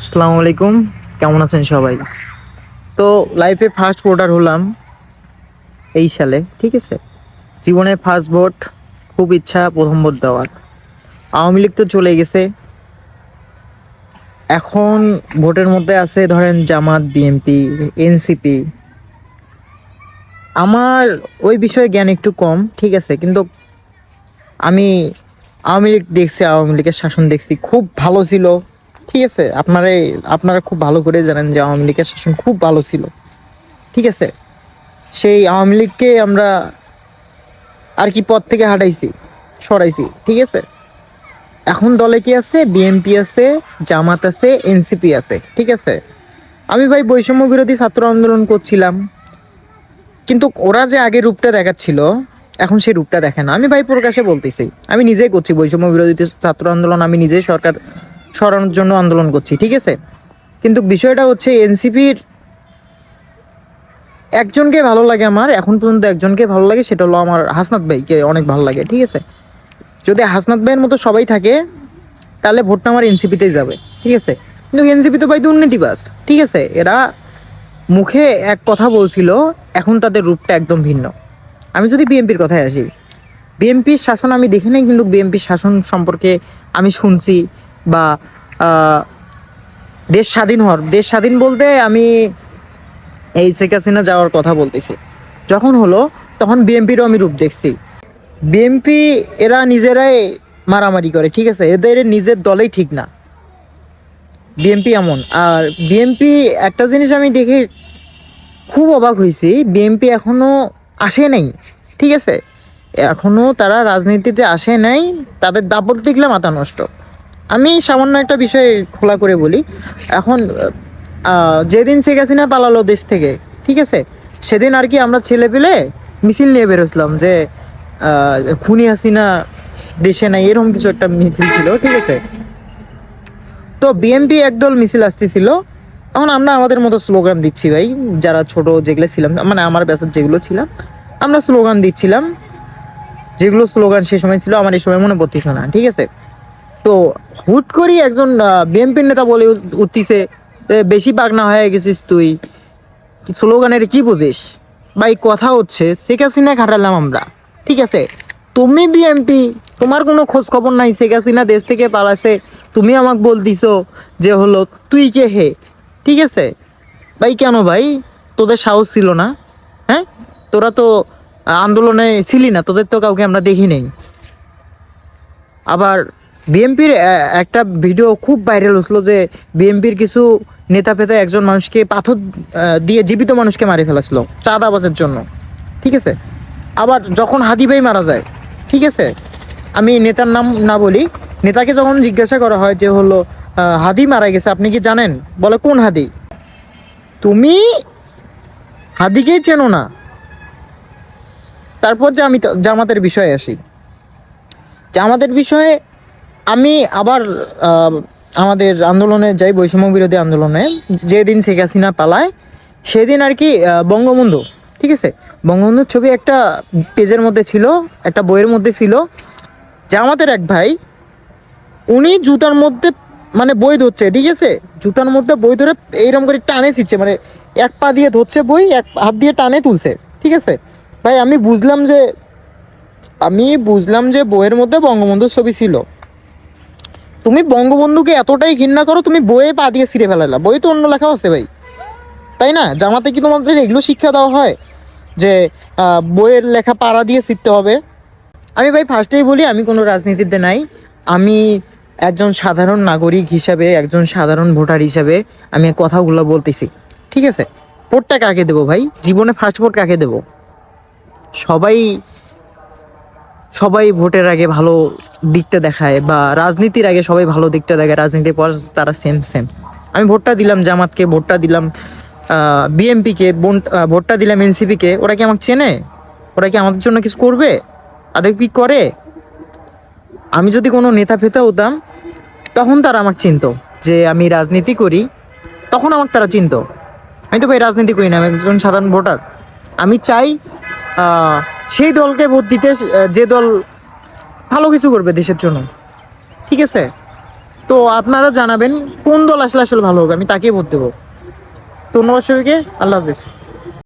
আসসালামু আলাইকুম, কেমন আছেন সবাই? তো লাইফে ফার্স্ট ভোটার হলাম এই সালে, ঠিক আছে। জীবনে ফার্স্ট ভোট, খুব ইচ্ছা প্রথম ভোট দেওয়ার। আওয়ামী লীগ তো চলে গেছে, এখন ভোটের মধ্যে আছে ধরেন জামাত, বিএনপি, এনসিপি। আমার ওই বিষয়ে জ্ঞান একটু কম, ঠিক আছে, কিন্তু আমি আওয়ামী লীগ দেখছি, আওয়ামী লীগের শাসন দেখছি, খুব ভালো ছিল, ঠিক আছে। আপনারা খুব ভালো করে জানেন যে আওয়ামী লীগের শাসন খুব ভালো ছিল, ঠিক আছে। সেই আওয়ামী লীগকে আমরা আর কি পদ থেকে হাঁটাইছি, সরাইছি, ঠিক আছে। এখন দলে কি আছে? বিএনপি আছে, জামাত আছে, এনসিপি আছে, ঠিক আছে। আমি ভাই বৈষম্য বিরোধী ছাত্র আন্দোলন করছিলাম, কিন্তু ওরা যে আগে রূপটা দেখাচ্ছিল এখন সেই রূপটা দেখে না। আমি ভাই প্রকাশে বলতেছি, আমি নিজেই করছি বৈষম্য বিরোধী ছাত্র আন্দোলন, আমি নিজেই সরকার সরানোর জন্য আন্দোলন করছি, ঠিক আছে। কিন্তু বিষয়টা হচ্ছে এনসিপির একজনকে ভালো লাগে, আমার এখন পর্যন্ত একজনকে ভালো লাগে, সেটা হলো আমার হাসনাত ভাইকে অনেক ভালো লাগে, ঠিক আছে। যদি হাসনাত ভাইয়ের মতো সবাই থাকে তাহলে ভোটটা আমার এনসিপিতেই যাবে, ঠিক আছে। কিন্তু এনসিপি তো ভাই দুর্নীতিবাজ, ঠিক আছে। এরা মুখে এক কথা বলছিল, এখন তাদের রূপটা একদম ভিন্ন। আমি যদি বিএনপির কথায় আসি, বিএনপির শাসন আমি দেখি নাই, কিন্তু বিএনপির শাসন সম্পর্কে আমি শুনছি, বা দেশ স্বাধীন বলতে আমি এই শেখ হাসিনা যাওয়ার কথা বলতেছি, যখন হলো তখন বিএনপিরও আমি রূপ দেখছি। বিএনপি এরা নিজেরাই মারামারি করে, ঠিক আছে, এদের নিজের দলেই ঠিক না বিএনপি এমন। আর বিএনপি একটা জিনিস আমি দেখে খুব অবাক হয়েছি, বিএনপি এখনো আসে নাই, ঠিক আছে। এখনো তারা রাজনীতিতে আসে নাই, তাদের দাপট দেখলে মাথা নষ্ট। আমি সামান্য একটা বিষয় খোলা করে বলি, এখন যেদিন শেখ হাসিনা পালালো দেশ থেকে, ঠিক আছে, সেদিন আর কি আমরা ছেলে পেলে মিছিল নিয়ে বেরোছিলাম যে খুনি হাসিনা দেশে নাই, এরকম কিছু একটা মিছিল ছিল, ঠিক আছে। তো বিএনপি একদল মিছিল আসতেছিল, এখন আমরা আমাদের মতো স্লোগান দিচ্ছি ভাই, যারা ছোট যেগুলো ছিলাম, মানে আমার ব্যাসের যেগুলো ছিলাম, আমরা স্লোগান দিচ্ছিলাম, যেগুলো স্লোগান সে সময় ছিল আমার এই সময় মনে পড়তেছে না, ঠিক আছে। তো হুট করি একজন বিএনপির নেতা বলে উঠতিছে, বেশি পাগনা হয়ে গেছিস তুই, স্লোগানের কি বুঝিস ভাই? কথা হচ্ছে শেখ হাসিনা খাটালাম আমরা, ঠিক আছে। তুমি বিএনপি, তোমার কোনো খোঁজ খবর নাই, শেখ হাসিনা দেশ থেকে পালাছে, তুমি আমাকে বলতিছো যে হলো তুই কে হে, ঠিক আছে। ভাই কেন ভাই, তোদের সাহস ছিল না? হ্যাঁ, তোরা তো আন্দোলনে ছিলি না, তোদের তো কাউকে আমরা দেখি নেই। আবার বিএনপির একটা ভিডিও খুব ভাইরাল হচ্ছিল যে বিএনপির কিছু নেতা ফেতা একজন মানুষকে পাথর দিয়ে জীবিত মানুষকে মারি ফেলেছিল চাঁদাবাজের জন্য, ঠিক আছে। আবার যখন হাদি ভাই মারা যায়, ঠিক আছে, আমি নেতার নাম না বলি, নেতাকে যখন জিজ্ঞাসা করা হয় যে হলো হাদি মারা গেছে, আপনি কি জানেন? বলে কোন হাদি? তুমি হাদিকেই চেনো না। তারপর যে আমি জামাতের বিষয়ে আসি, জামাতের বিষয়ে আমি আবার আমাদের আন্দোলনে যাই, বৈষম্য বিরোধী আন্দোলনে। যেদিন শেখ হাসিনা পালায় সেদিন আর কি বঙ্গবন্ধু, ঠিক আছে, বঙ্গবন্ধুর ছবি একটা পেজের মধ্যে ছিল, একটা বইয়ের মধ্যে ছিল। জামাতের এক ভাই, উনি জুতার মধ্যে মানে বই ধরছে, ঠিক আছে, জুতার মধ্যে বই ধরে এইরকম করে টানে ছিচ্ছে, মানে এক পা দিয়ে ধরছে বই, এক হাত দিয়ে টানে তুলছে, ঠিক আছে। ভাই আমি বুঝলাম যে বইয়ের মধ্যে বঙ্গবন্ধুর ছবি ছিল। তুমি বঙ্গবন্ধুকে এতটাই ঘৃণা করো, তুমি বইয়ে পা দিয়ে ছিঁড়ে ফেলালা, বই তো অন্য লেখা আছে ভাই, তাই না? জামাতে কি তোমাদের এগুলো শিক্ষা দেওয়া হয় যে বইয়ের লেখা পাড়া দিয়ে ছিঁড়তে হবে? আমি ভাই ফার্স্টেই বলি, আমি কোনো রাজনীতিতে নাই। আমি একজন সাধারণ নাগরিক হিসাবে, একজন সাধারণ ভোটার হিসাবে আমি কথাগুলো বলতেছি, ঠিক আছে। ভোটটা কাকে দেবো ভাই? জীবনে ফার্স্ট ভোট কাকে দেবো? সবাই সবাই ভোটের আগে ভালো দিকটা দেখায়, বা রাজনীতির আগে সবাই ভালো দিকটা দেখায়, রাজনীতির পর তারা সেম সেম। আমি ভোটটা দিলাম জামাতকে, ভোটটা দিলাম বিএনপিকে, ভোটটা দিলাম এনসিপিকে। ওরা কি আমাকে চেনে? ওরা কি আমাদের জন্য কিছু করবে? আদৌ কি করে? আমি যদি কোনো নেতা ফেতা হতাম, তখন তারা আমাকে চিনতো যে আমি রাজনীতি করি, তখন আমাকে তারা চিনতো। আমি তো ভাই রাজনীতি করি না, আমি একজন সাধারণ ভোটার। আমি চাই সেই দলকে ভোট দিতে যে দল ভালো কিছু করবে দেশের জন্য, ঠিক আছে। তো আপনারা জানাবেন কোন দল আসলে আসলে ভালো হবে, আমি তাকেই ভোট দেবো। ধন্যবাদ সবাইকে, আল্লাহ হাফেজ।